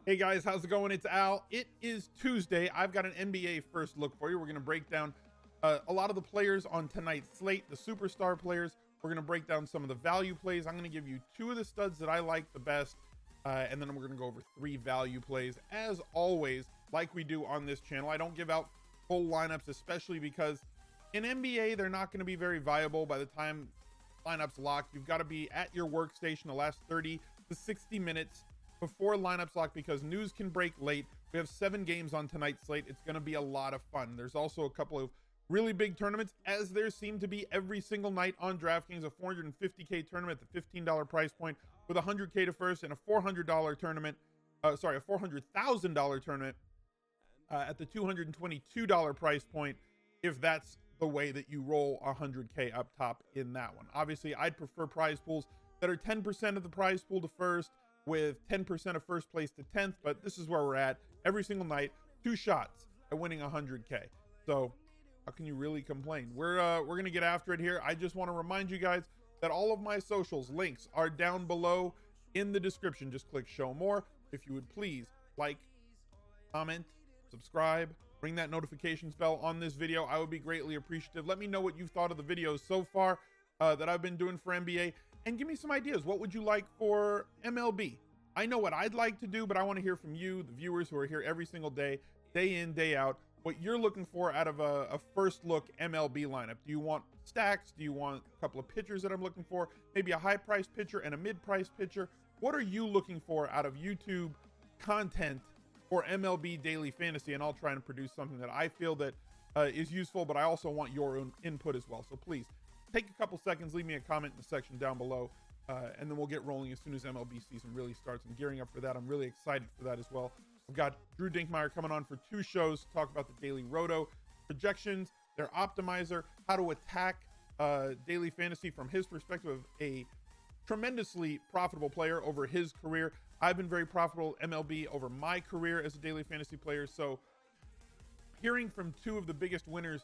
Hey guys, how's it going? It's Al. It is Tuesday. I've got an NBA first look for you. We're going to break down a lot of the players on tonight's slate, the superstar players. We're going to break down some of the value plays. I'm going to give you two of the studs that I like the best, and then we're going to go over three value plays. As always, like we do on this channel, I don't give out full lineups, especially because in NBA, they're not going to be very viable by the time lineups lock. You've got to be at your workstation the last 30 to 60 minutes before lineups lock because news can break late. We have 7 games on tonight's slate. It's going to be a lot of fun. There's also a couple of really big tournaments, as there seem to be every single night on Draftkings. A $450K tournament at the $15 price point with $100K to first, and a $400 tournament, a $400,000 tournament at the $222 price point, if that's the way that you roll 100K up top in that one. Obviously, I'd prefer prize pools that are 10% of the prize pool to first, with 10% of first place to 10th, but this is where we're at every single night. 2 shots at winning 100K. So how can you really complain? We're gonna get after it here. I just want to remind you guys that all of my socials links are down below in the description. Just click show more. If you would please like, comment, subscribe, ring that notifications bell on this video, I would be greatly appreciative. Let me know what you've thought of the videos so far that I've been doing for NBA, and give me some ideas. What would you like for MLB? I know what I'd like to do, but I want to hear from you, the viewers who are here every single day in, day out, what you're looking for out of a first look MLB lineup. Do you want stacks? Do you want a couple of pitchers that I'm looking for? Maybe a high price pitcher and a mid price pitcher? What are you looking for out of YouTube content for MLB daily fantasy? And I'll try and produce something that I feel that is useful, but I also want your own input as well. So please take a couple seconds, leave me a comment in the section down below, and then we'll get rolling as soon as MLB season really starts. I'm gearing up for that. I'm really excited for that as well. I've got Drew Dinkmeyer coming on for 2 shows to talk about the daily roto projections, their optimizer, how to attack daily fantasy from his perspective of a tremendously profitable player over his career. I've been very profitable MLB over my career as a daily fantasy player. So hearing from 2 of the biggest winners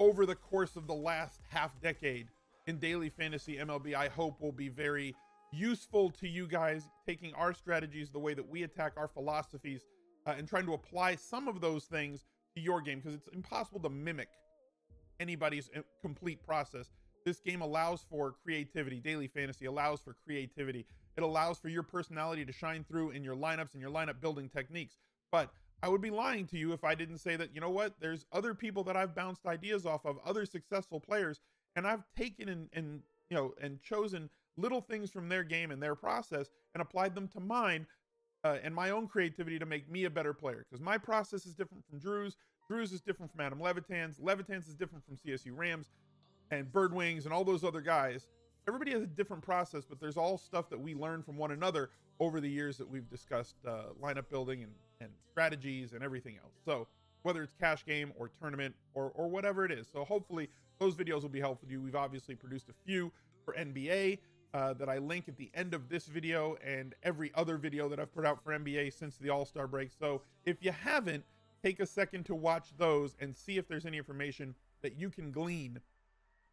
over the course of the last half decade in daily fantasy MLB, I hope will be very useful to you guys, taking our strategies, the way that we attack, our philosophies, and trying to apply some of those things to your game, because it's impossible to mimic anybody's complete process. This game allows for creativity. Daily fantasy allows for creativity. It allows for your personality to shine through in your lineups and your lineup building techniques. But I would be lying to you if I didn't say that, you know what, there's other people that I've bounced ideas off of, other successful players, and I've taken and chosen little things from their game and their process and applied them to mine and my own creativity to make me a better player. Because my process is different from Drew's. Drew's is different from Adam Levitan's. Levitan's is different from CSU Rams and Birdwings and all those other guys. Everybody has a different process, but there's all stuff that we learn from one another over the years that we've discussed lineup building and strategies and everything else. So whether it's cash game or tournament or whatever it is. So hopefully those videos will be helpful to you. We've obviously produced a few for NBA that I link at the end of this video and every other video that I've put out for NBA since the All-Star break. So if you haven't, take a second to watch those and see if there's any information that you can glean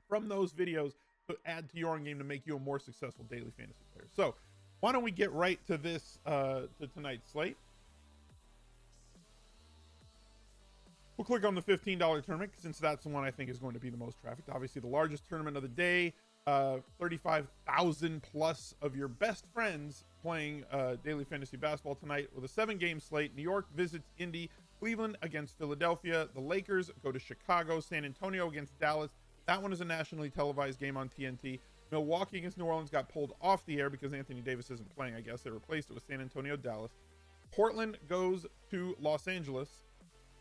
from those videos to add to your own game to make you a more successful daily fantasy player. So why don't we get right to this, to tonight's slate. We'll click on the $15 tournament since that's the one I think is going to be the most trafficked. Obviously the largest tournament of the day, 35,000 plus of your best friends playing daily fantasy basketball tonight with a 7-game slate. New York visits Indy, Cleveland against Philadelphia, the Lakers go to Chicago, San Antonio against Dallas. That one is a nationally televised game on TNT. Milwaukee against New Orleans got pulled off the air because Anthony Davis isn't playing, I guess. They replaced it with San Antonio, Dallas. Portland goes to Los Angeles.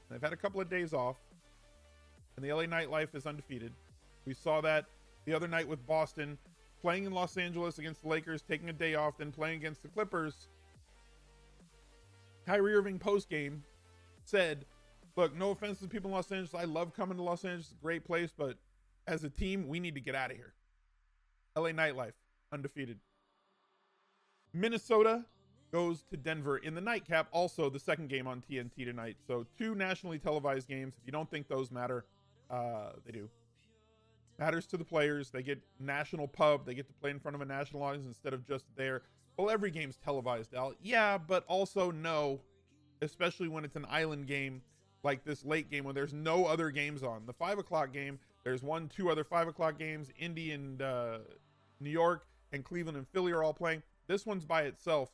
They've had a couple of days off, and the LA nightlife is undefeated. We saw that the other night with Boston, playing in Los Angeles against the Lakers, taking a day off, then playing against the Clippers. Kyrie Irving post-game said, look, no offense to the people in Los Angeles. I love coming to Los Angeles. It's a great place, but as a team, we need to get out of here. LA nightlife, undefeated. Minnesota goes to Denver in the nightcap, also the 2nd game on TNT tonight. So 2 nationally televised games. If you don't think those matter, they do. Matters to the players. They get national pub. They get to play in front of a national audience instead of just there Well, every game's televised, Al. Yeah, but also no, especially when it's an island game like this late game when there's no other games on. The 5 o'clock game, there's 2 other 5 o'clock games. Indy and New York and Cleveland and Philly are all playing. This one's by itself,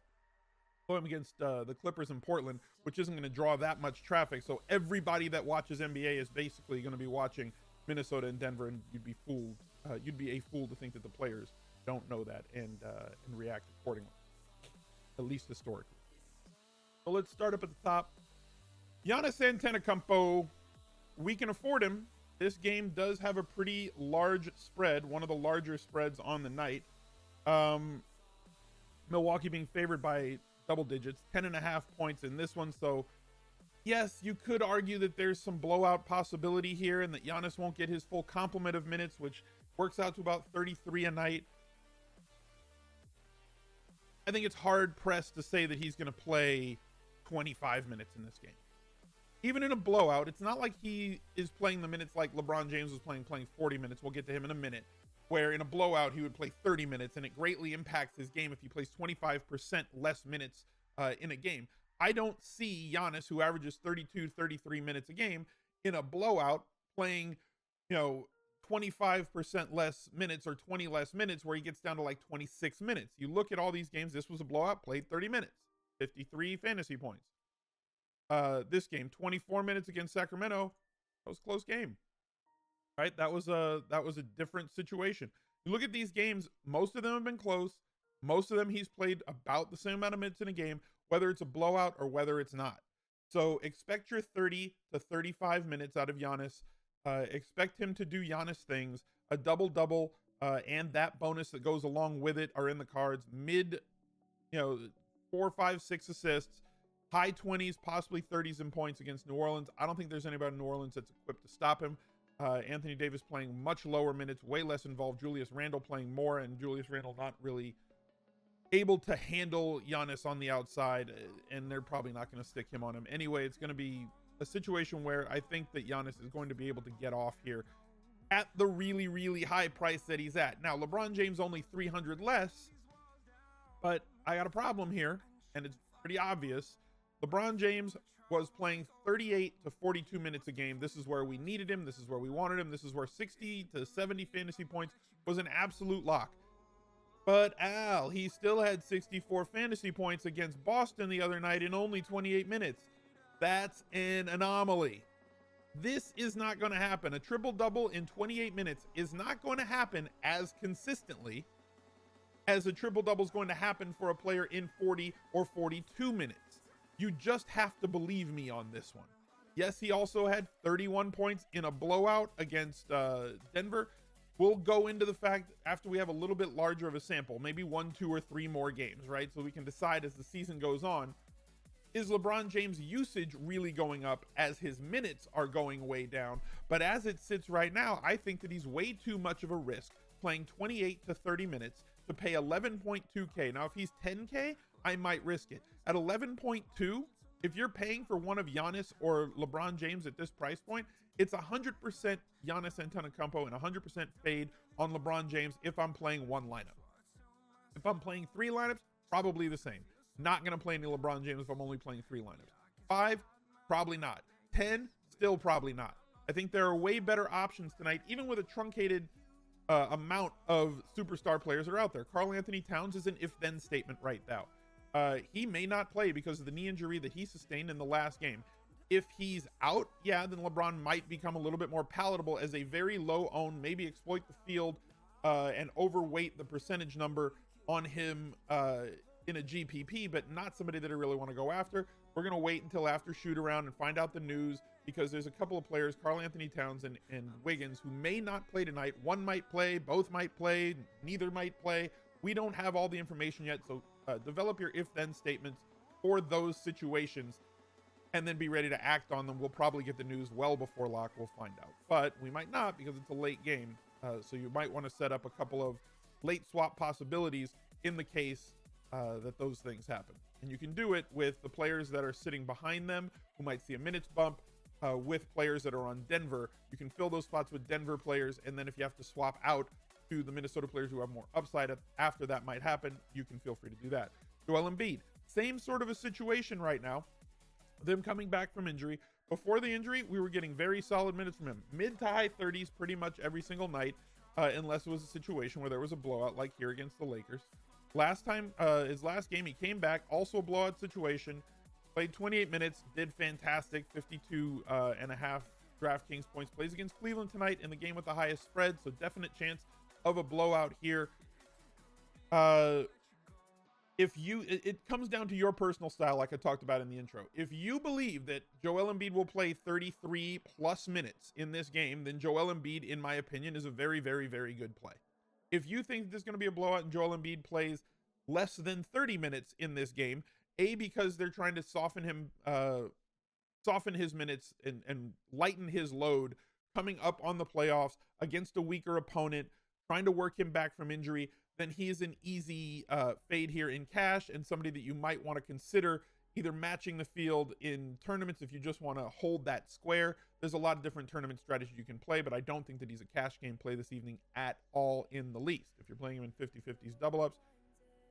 going against the Clippers in Portland, which isn't going to draw that much traffic. So everybody that watches NBA is basically going to be watching Minnesota and Denver, and you'd be fooled. You'd be a fool to think that the players don't know that and react accordingly, at least historically. So let's start up at the top. Giannis Antetokounmpo, we can afford him. This game does have a pretty large spread, one of the larger spreads on the night. Milwaukee being favored by double digits, 10.5 points in this one. So yes, you could argue that there's some blowout possibility here and that Giannis won't get his full complement of minutes, which works out to about 33 a night. I think it's hard pressed to say that he's going to play 25 minutes in this game. Even in a blowout, it's not like he is playing the minutes like LeBron James was playing 40 minutes. We'll get to him in a minute, where in a blowout, he would play 30 minutes, and it greatly impacts his game if he plays 25% less minutes in a game. I don't see Giannis, who averages 32, 33 minutes a game, in a blowout playing, 25% less minutes or 20 less minutes, where he gets down to like 26 minutes. You look at all these games, this was a blowout, played 30 minutes, 53 fantasy points. This game, 24 minutes against Sacramento, that was a close game, right? That was a different situation. You look at these games, most of them have been close. Most of them he's played about the same amount of minutes in a game, whether it's a blowout or whether it's not. So expect your 30 to 35 minutes out of Giannis. Expect him to do Giannis things. A double-double and that bonus that goes along with it are in the cards. 4, 5, 6 assists. High 20s, possibly 30s in points against New Orleans. I don't think there's anybody in New Orleans that's equipped to stop him. Anthony Davis playing much lower minutes, way less involved. Julius Randle playing more, and Julius Randle not really able to handle Giannis on the outside, and they're probably not going to stick him on him. Anyway, it's going to be a situation where I think that Giannis is going to be able to get off here at the really, really high price that he's at. Now, LeBron James only 300 less, but I got a problem here, and it's pretty obvious. LeBron James was playing 38 to 42 minutes a game. This is where we needed him. This is where we wanted him. This is where 60 to 70 fantasy points was an absolute lock. But Al, he still had 64 fantasy points against Boston the other night in only 28 minutes. That's an anomaly. This is not going to happen. A triple-double in 28 minutes is not going to happen as consistently as a triple-double is going to happen for a player in 40 or 42 minutes. You just have to believe me on this one. Yes, he also had 31 points in a blowout against Denver. We'll go into the fact after we have a little bit larger of a sample, maybe 1, 2, or 3 more games, right? So we can decide as the season goes on, is LeBron James' usage really going up as his minutes are going way down? But as it sits right now, I think that he's way too much of a risk playing 28 to 30 minutes to pay 11.2K. Now, if he's 10K, I might risk it. At 11.2, if you're paying for one of Giannis or LeBron James at this price point, it's 100% Giannis Antetokounmpo and 100% fade on LeBron James if I'm playing one lineup. If I'm playing 3 lineups, probably the same. Not going to play any LeBron James if I'm only playing 3 lineups. 5, probably not. 10, still probably not. I think there are way better options tonight, even with a truncated amount of superstar players that are out there. Karl Anthony Towns is an if-then statement right now. He may not play because of the knee injury that he sustained in the last game. If he's out, yeah, then LeBron might become a little bit more palatable as a very low own, maybe exploit the field and overweight the percentage number on him in a GPP, but not somebody that I really want to go after. We're going to wait until after shoot around and find out the news, because there's a couple of players, Karl Anthony Towns and Wiggins, who may not play tonight. One might play, both might play, neither might play. We don't have all the information yet, so develop your if-then statements for those situations and then be ready to act on them. We'll probably get the news well before lock. We'll find out, but we might not, because it's a late game. So you might want to set up a couple of late swap possibilities in the case that those things happen. And you can do it with the players that are sitting behind them who might see a minutes bump, with players that are on Denver. You can fill those spots with Denver players, and then if you have to swap out to the Minnesota players who have more upside after that might happen, you can feel free to do that. Joel Embiid, same sort of a situation right now. Them coming back from injury. Before the injury, we were getting very solid minutes from him. Mid to high 30s pretty much every single night, unless it was a situation where there was a blowout like here against the Lakers. Last time, his last game, he came back, also a blowout situation, played 28 minutes, did fantastic, 52 and a half DraftKings points. Plays against Cleveland tonight in the game with the highest spread, so definite chance of a blowout here. It comes down to your personal style, like I talked about in the intro. If you believe that Joel Embiid will play 33 plus minutes in this game, then Joel Embiid, in my opinion, is a very, very, very good play. If you think this is going to be a blowout and Joel Embiid plays less than 30 minutes in this game, because they're trying to soften his minutes and lighten his load coming up on the playoffs against a weaker opponent, trying to work him back from injury, then he is an easy fade here in cash and somebody that you might want to consider either matching the field in tournaments if you just want to hold that square. There's a lot of different tournament strategies you can play, but I don't think that he's a cash game play this evening at all in the least. If you're playing him in 50-50s double ups,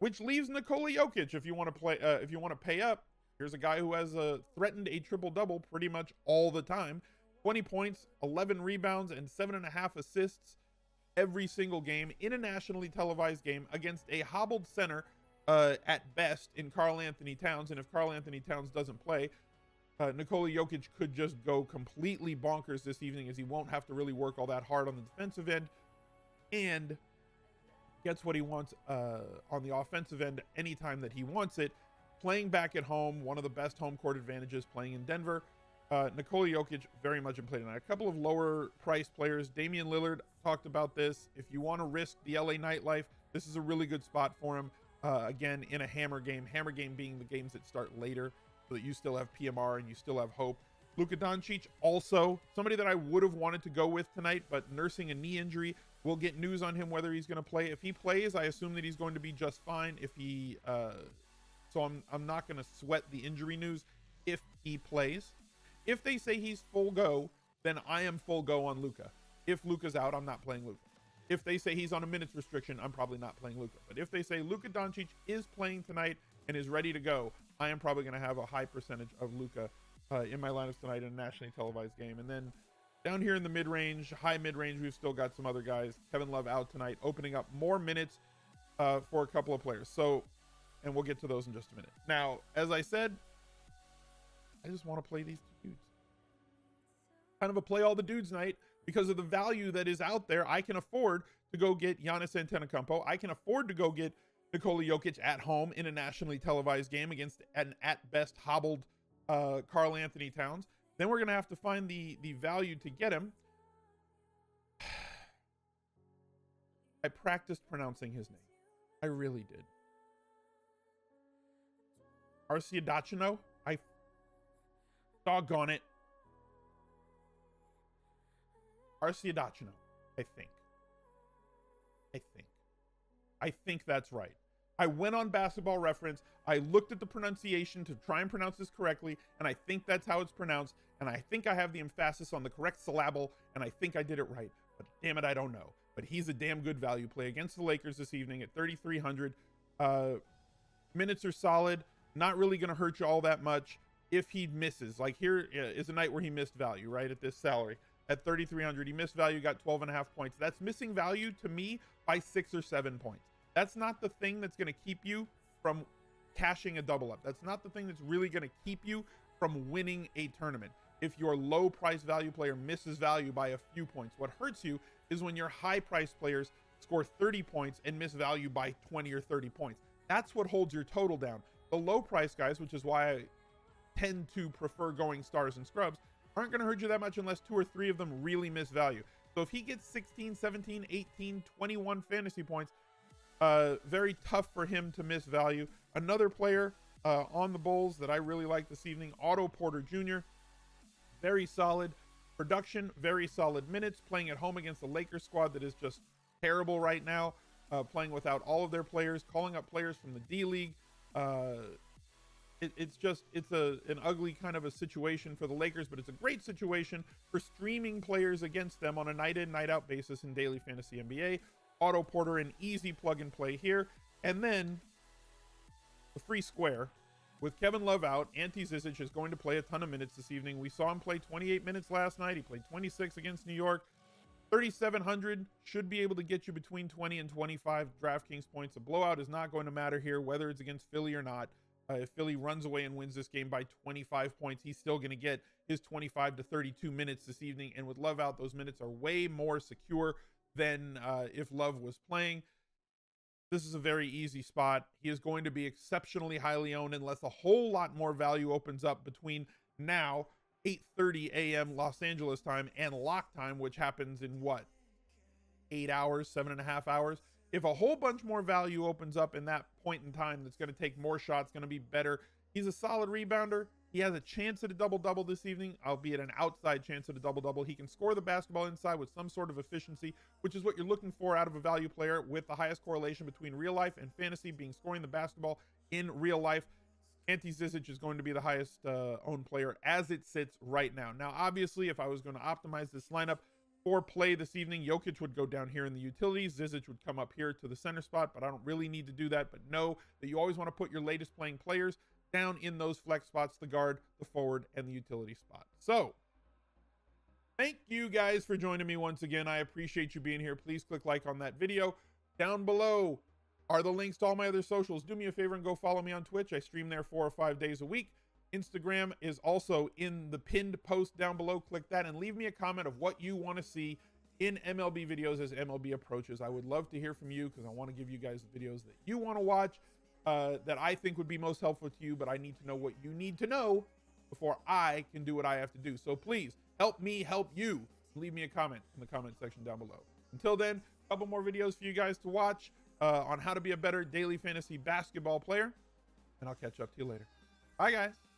which leaves Nikola Jokic if you want to play, if you want to pay up. Here's a guy who has threatened a triple-double pretty much all the time. 20 points, 11 rebounds, and 7.5 assists every single game in a nationally televised game against a hobbled center at best in Karl Anthony Towns. And if Karl Anthony Towns doesn't play, Nikola Jokic could just go completely bonkers this evening, as he won't have to really work all that hard on the defensive end and gets what he wants on the offensive end anytime that he wants it. Playing back at home, one of the best home court advantages playing in Denver. Nikola Jokic very much in play tonight. A couple of lower priced players. Damian Lillard, talked about this. If you want to risk the LA nightlife, this is a really good spot for him. Again, in a hammer game being the games that start later so that you still have PMR and you still have hope. Luka Doncic, also somebody that I would have wanted to go with tonight, but nursing a knee injury. We'll get news on him whether he's going to play. If he plays, I assume that he's going to be just fine. If he, so I'm not going to sweat the injury news if he plays. If they say he's full go, then I am full go on Luka. If Luka's out, I'm not playing Luka. If they say he's on a minutes restriction, I'm probably not playing Luka. But if they say Luka Doncic is playing tonight and is ready to go, I am probably going to have a high percentage of Luka in my lineups tonight in a nationally televised game. And then down here in the mid-range, high mid-range, we've still got some other guys. Kevin Love out tonight, opening up more minutes for a couple of players. So, and we'll get to those in just a minute. Now, as I said, I just want to play these dudes. Kind of a play all the dudes night because of the value that is out there. I can afford to go get Giannis Antetokounmpo. I can afford to go get Nikola Jokic at home in a nationally televised game against an at best hobbled Karl Anthony Towns. Then we're going to have to find the value to get him. I practiced pronouncing his name. I really did. Arcidiacono? I doggone it. Arcidiacono, I think that's right. I went on Basketball Reference. I looked at the pronunciation to try and pronounce this correctly, and I think that's how it's pronounced. And I think I have the emphasis on the correct syllable, and I think I did it right. But damn it, I don't know. But he's a damn good value play against the Lakers this evening at 3,300. Minutes are solid. Not really going to hurt you all that much if he misses. Like here is a night where he missed value, right, at this salary. At 3,300, he missed value, got 12.5 points. That's missing value to me by 6 or 7 points. That's not the thing that's going to keep you from cashing a double up. That's not the thing that's really going to keep you from winning a tournament. If your low price value player misses value by a few points, what hurts you is when your high price players score 30 points and miss value by 20 or 30 points. That's what holds your total down. The low price guys, which is why I tend to prefer going stars and scrubs, aren't going to hurt you that much unless 2 or 3 of them really miss value. So if he gets 16, 17, 18, 21 fantasy points, very tough for him to miss value. Another player on the Bulls that I really like this evening, Otto Porter Jr. Very solid production, very solid minutes, playing at home against the Lakers squad that is just terrible right now, playing without all of their players, calling up players from the D-League. It's an ugly kind of a situation for the Lakers, but it's a great situation for streaming players against them on a night in, night out basis in daily fantasy NBA. Auto Porter, an easy plug and play here. And then the free square. With Kevin Love out, Ante Zizic is going to play a ton of minutes this evening. We saw him play 28 minutes last night. He played 26 against New York. 3,700 should be able to get you between 20 and 25 DraftKings points. A blowout is not going to matter here, whether it's against Philly or not. If Philly runs away and wins this game by 25 points, he's still going to get his 25 to 32 minutes this evening. And with Love out, those minutes are way more secure than if Love was playing. This is a very easy spot. He is going to be exceptionally highly owned unless a whole lot more value opens up between now, 8:30 a.m. Los Angeles time, and lock time, which happens in what? 8 hours, 7.5 hours. If a whole bunch more value opens up in that point in time, that's going to take more shots, going to be better. He's a solid rebounder. He has a chance at a double-double this evening, albeit an outside chance at a double-double. He can score the basketball inside with some sort of efficiency, which is what you're looking for out of a value player, with the highest correlation between real life and fantasy being scoring the basketball in real life. Ante Zizic is going to be the highest owned player as it sits right now. Now, obviously, if I was going to optimize this lineup for play this evening, Jokic would go down here in the utilities. Zizic would come up here to the center spot, but I don't really need to do that. But know that you always want to put your latest playing players down in those flex spots, the guard, the forward, and the utility spot. So thank you guys for joining me once again. I appreciate you being here. Please click like on that video. Down below are the links to all my other socials. Do me a favor and go follow me on Twitch. I stream there 4 or 5 days a week. Instagram is also in the pinned post down below. Click that and leave me a comment of what you want to see in MLB videos as MLB approaches. I would love to hear from you because I want to give you guys the videos that you want to watch, that I think would be most helpful to you, but I need to know what you need to know before I can do what I have to do. So please help me help you. Leave me a comment in the comment section down below. Until then, a couple more videos for you guys to watch on how to be a better daily fantasy basketball player, and I'll catch up to you later. Bye, guys.